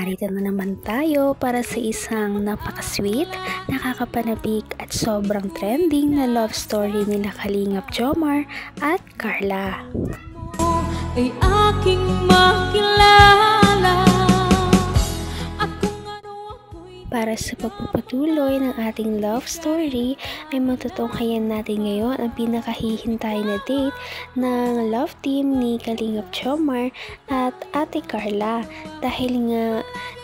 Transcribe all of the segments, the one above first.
narito na naman tayo para sa isang napaka-sweet, nakakapanabik at sobrang trending na love story nila Kalingap Jomar at Carla. Ay aking makilala. Para sa pagpapatuloy ng ating love story ay matutunghayan natin ngayon ang pinakahihintay na date ng love team ni Kalingap Jomar at Ate Carla. Dahil nga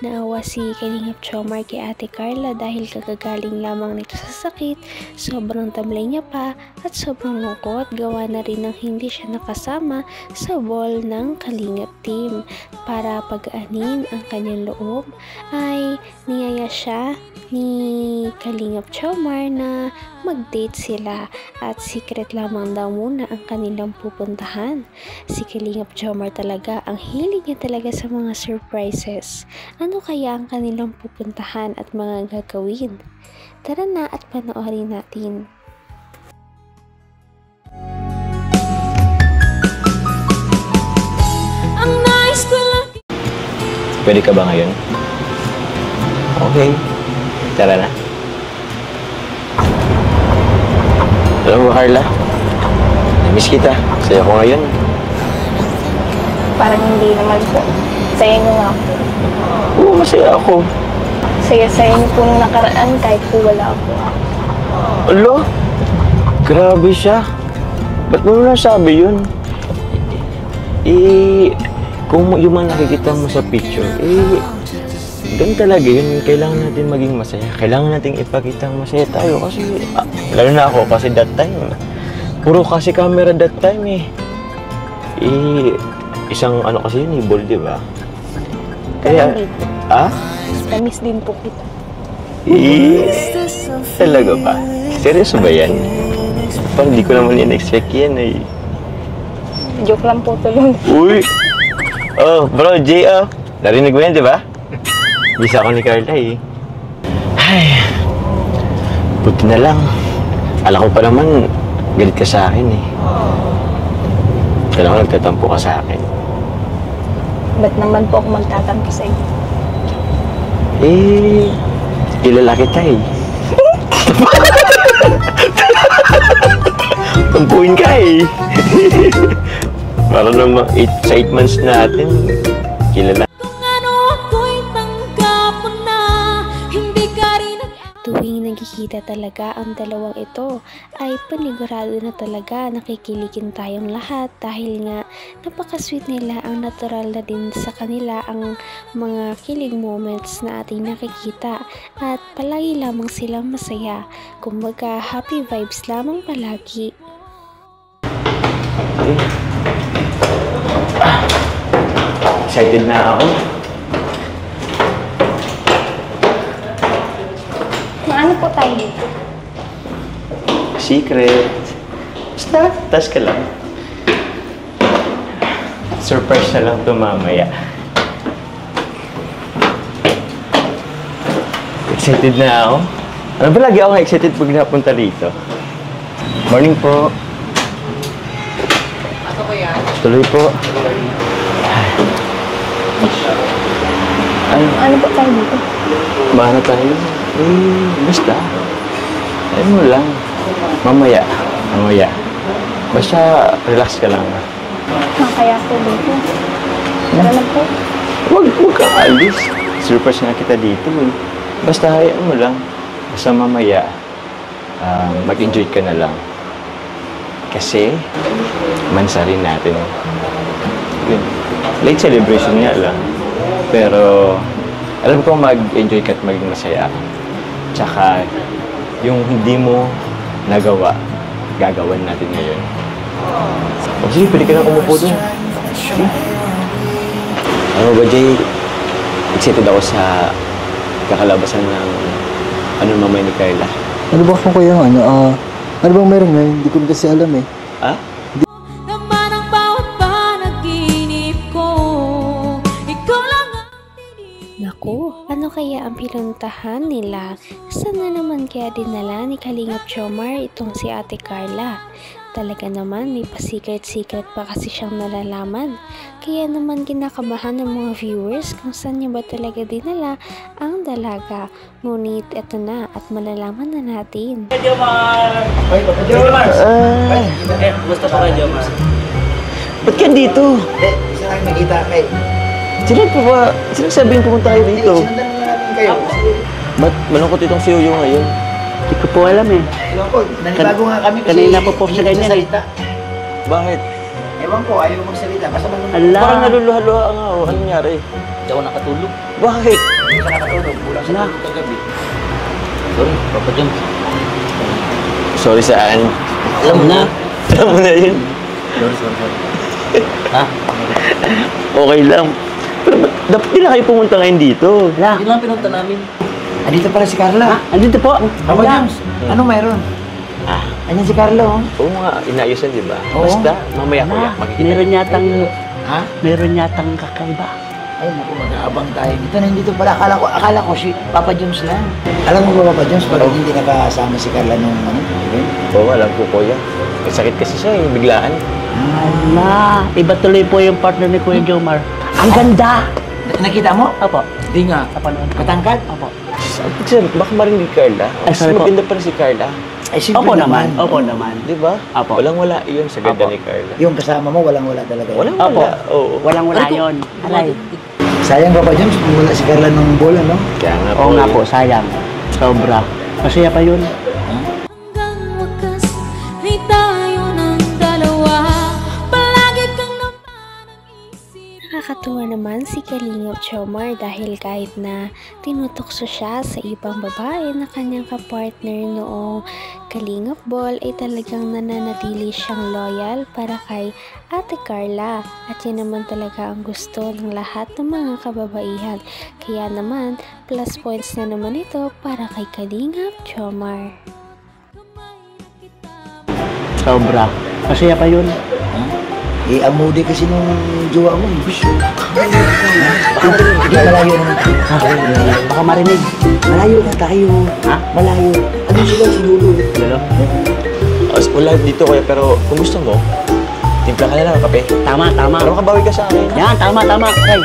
naawa si Kalingap Jomar kay Ate Carla dahil kagagaling lamang nito sa sakit, sobrang tamlay niya pa at sobrang lungkot, gawa na rin ng hindi siya nakasama sa ball ng Kalingap team. Para pag-aanin ang kanyang loob ay niyaya siya ni Kalingap Jomar na mag-date sila at secret lamang daw muna ang kanilang pupuntahan. Si Kalingap Jomar talaga, ang hilig niya talaga sa mga surprises. Ano kaya ang kanilang pupuntahan at mga gagawin? Tara na at panoorin natin. Pwede ka ba ngayon? Okay. Tara na. Alam mo, Carla, namiss kita. Saya ko ngayon. Parang hindi naman po. Saya nyo nga po. Oo, masaya ako. Saya-saya nyo po nung nakaraan kahit po wala ako. Alo? Grabe siya. Ba't mo nasabi yun? Kung yung mga nakikita mo sa picture, ganun talaga yun. Kailangan natin maging masaya. Kailangan natin ipakita masaya tayo kasi, lalo na ako kasi that time, puro kasi camera that time isang ano kasi yun, ball, di ba? Kaya, Namiss din po kita. Talaga ba? Seryoso ba yan? Parang di ko naman in-expect yan Joke lang po tulong. Uy! Oh, bro, Jay, narinig mo yan, di ba? Bisa ako ni Carla Ay, buti na lang. Alam ko pa naman, galit ka sa akin Kailangan nagtatampo ka sa akin. Ba't naman po ako magtatampo sa iyo? Kilala kita Tampuin ka Para naman 8 months natin, kilala. Tuwing nagkikita talaga ang dalawang ito ay panigurado na talaga nakikiligin tayong lahat dahil nga napaka-sweet nila, ang natural na din sa kanila ang mga kilig moments na ating nakikita at palagi lamang silang masaya. Kumbaga happy vibes lamang palagi. Excited na ako. Ano po tayo dito? Secret. Basta, tas ka lang. Surprise na lang ito mamaya. Excited na ako. Ano ba lagi ako excited pag napunta rito? Morning po. Ano ba yan? Tuloy po. Ano po tayo dito? Bahala tayo. Basta. Ayun mo lang. Mamaya. Basta, relax ka lang. Kaya po dito. Tara na po. Huwag kang alis. Surprise na kita dito Basta, hayaan mo lang. Basta mamaya, mag-enjoy ka na lang. Kasi, mansa rin natin. Late celebration nga lang. Pero, alam ko mag-enjoy ka at maging masaya. Tsaka, yung hindi mo nagawa, gagawin natin ngayon. O sige, pwede ka na umupo dun. Sige. Ano ba, Jay? Excited ako sa kakalabasan ng mamay ni Carla. Ano ba kung kaya ano bang meron ngayon? Hindi ko kasi alam Naku, ano kaya ang pinuntahan nila? Saan na naman kaya dinala ni Kalingap Jomar itong si Ate Carla? Talaga naman may pa-secret-secret pa kasi siyang nalalaman. Kaya naman kinakabahan ng mga viewers kung saan niya ba talaga dinala ang dalaga. Ngunit eto na at malalaman na natin. Gusto pa kayo, Jomar? Ba't ka dito? Isa lang nakita kay. Sino pa ba? Sino sabing pumunta kayo dito? Sinundan mo namin kayo. Ba't malungkot itong si Yoyo ngayon? Hindi ko po alam eh. Ewan ko, nanibago nga kami kasi Kanina po po siya hindi ganyan. salita. Bakit? Ewan ko, ayaw magsalita. Basta manunod. Ala. Parang naluluha-luha nga oh. Anong nangyari? Hindi ako nakatulog. Bakit? Hindi ka nakatulog. Kulang sa Ala. tulog kagabi. Sorry, Papa Jom. Sorry saan? Alam mo na. Alam mo na yun. Sorry. Ha? Okay lang. Pero dapat din na kayo pumunta ngayon dito. Ala. Yun lang pinunta namin. Andito pala si Carla. Andito po. Papa Jones, anong mayroon? Ah, Anyan si Carla, oh. oo nga. Inayos yan, di ba? Oo. Basta, mamaya ko yan. Makikita. Meron yatang kakaiba. Ay, naku, mag-aabang tayo. Dito na dito pala. Akala ko si Papa Jones lang. Alam mo ba, Papa Jones, pag hindi nakasama si Carla nung event? Oo, alam ko po yan. May sakit kasi siya eh, biglaan. Ala. Iba tuloy po yung partner ni Kuya Jomar. Ang ganda. Nakita mo? Opo. Hindi nga. Kapanood ko. Katangkad? Opo. Sir, baka marinig Carla. Ay, sorry po. Maganda pa rin si Carla. Ay, simple Opo naman. Opo naman. Di ba? Apo. Walang-wala yun sa ganda Apo. ni Carla. Yung kasama mo, walang-wala talaga. yun. Opo. Walang-wala. Oo. Walang-wala yun. Alay. Sayang, Papa Jones, kung wala si Carla nung bola, no? Kaya nga Oo nga yun. po, sayang. Sobra. Masaya pa yun. Hanggang wakas ay tayo ng dalawa. Palagi kang naman ang isip. Nakakatuwa naman si Kalingap Jomar dahil kahit na tinutokso siya sa ibang babae na kanyang kapartner noong Kalingap Ball ay talagang nananatili siyang loyal para kay Ate Carla. At yan naman talaga ang gusto ng lahat ng mga kababaihan. Kaya naman, plus points na naman ito para kay Kalingap Jomar. Sobra. Masaya pa yun. Eh, amudi kasi nung jowa mo. Hindi, malayo naman tayo. Baka marinig. Malayo na tayo. Ha? Malayo. Ano sila si Lulu? Lalo? Wala dito kuya, pero kung gusto mo, timpla ka na lang ng kape. Tama, tama. Para makabawi ka sa akin. Yan, tama, tama. Ay.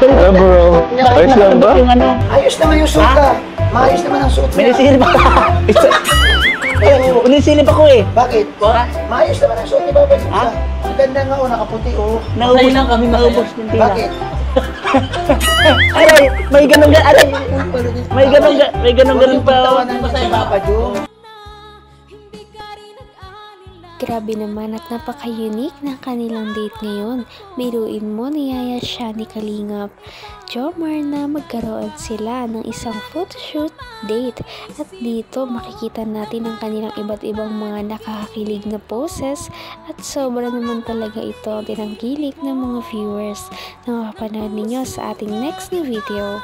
Bro, ayos lang ba? Yung ano? Ayos naman yung suot ka. Maayos naman ang suot mo. Minisilip ako. Minisilip ako eh. Bakit? Maayos naman ang suot ni Papa Jones. Ha? Ang ganda nga, oh, nakaputi, oh. Naubos lang kami naubos ng tila. Bakit? Aray, may ganun ga, aray. May ganun ga, may ganun ganun pa. Tawanan mo si Papa Jones. Hindi ka rin nag-alala. Grabe naman at napaka-unique ng kanilang date ngayon. Biruin mo, niyaya siya ni Kalingap Jomar na magkaroon sila ng isang photoshoot date. At dito makikita natin ang kanilang iba't ibang mga nakakakilig na poses at sobra naman talaga ito tinangkilik ng mga viewers na makapanood ninyo sa ating next na video.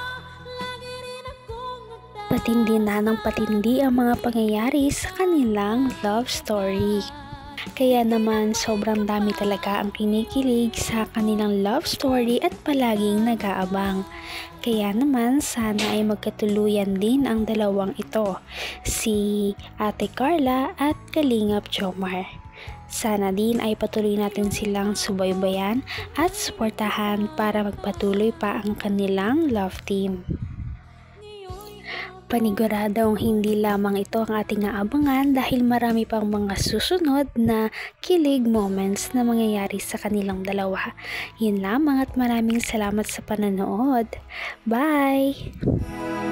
Patindi na ng patindi ang mga pangyayari sa kanilang love story. Kaya naman sobrang dami talaga ang kinikilig sa kanilang love story at palaging nag-aabang. Kaya naman sana ay magkatuluyan din ang dalawang ito, si Ate Carla at Kalingap Jomar. Sana din ay patuloy natin silang subaybayan at suportahan para magpatuloy pa ang kanilang love team. Paniguradong hindi lamang ito ang ating aabangan dahil marami pang mga susunod na kilig moments na mangyayari sa kanilang dalawa. Yun lamang at maraming salamat sa panonood. Bye!